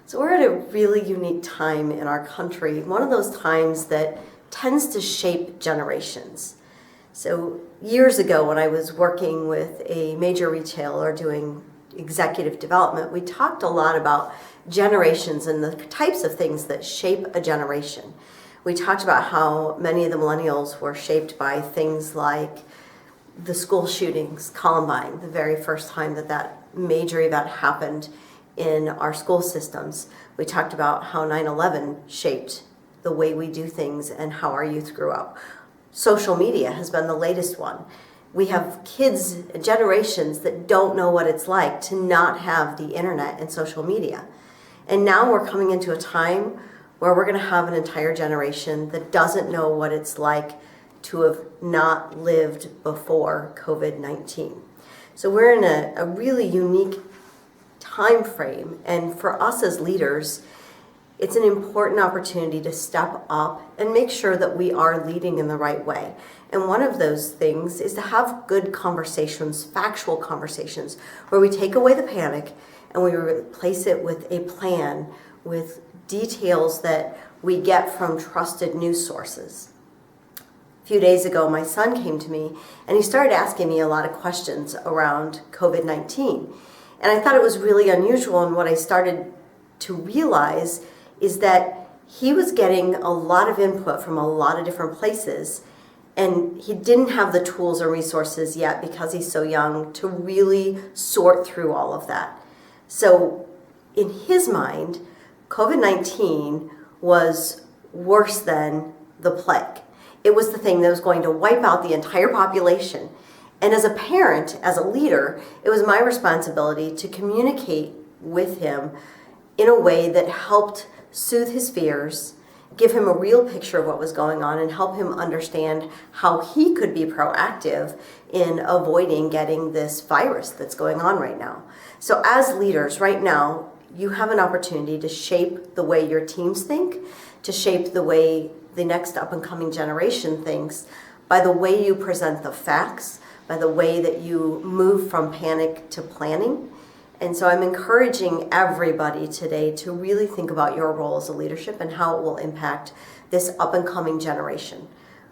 So we're at a really unique time in our country, one of those times that tends to shape generations. So years ago when I was working with a major retailer doing executive development, we talked a lot about generations and the types of things that shape a generation. We talked about how many of the millennials were shaped by things like the school shootings, Columbine, the very first time that major event happened in our school systems. We talked about how 9/11 shaped the way we do things and how our youth grew up. Social media has been the latest one. We have kids, generations that don't know what it's like to not have the internet and social media. And now we're coming into a time where we're going to have an entire generation that doesn't know what it's like to have not lived before COVID-19. So we're in a really unique time frame, and for us as leaders, it's an important opportunity to step up and make sure that we are leading in the right way. And one of those things is to have good conversations, factual conversations, where we take away the panic and we replace it with a plan, with details that we get from trusted news sources. A few days ago, my son came to me and he started asking me a lot of questions around COVID-19. And I thought it was really unusual, and what I started to realize is that he was getting a lot of input from a lot of different places, and he didn't have the tools or resources yet because he's so young to really sort through all of that. So in his mind, COVID-19 was worse than the plague. It was the thing that was going to wipe out the entire population. And as a parent, as a leader, it was my responsibility to communicate with him in a way that helped soothe his fears, give him a real picture of what was going on, and help him understand how he could be proactive in avoiding getting this virus that's going on right now. So as leaders right now, you have an opportunity to shape the way your teams think, to shape the way the next up-and-coming generation thinks by the way you present the facts, by the way that you move from panic to planning. And so I'm encouraging everybody today to really think about your role as a leadership and how it will impact this up-and-coming generation.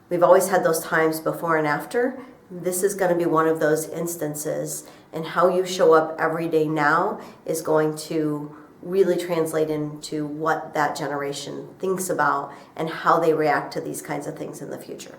We've always had those times before and after. This is going to be one of those instances, and how you show up every day now is going to really translate into what that generation thinks about and how they react to these kinds of things in the future.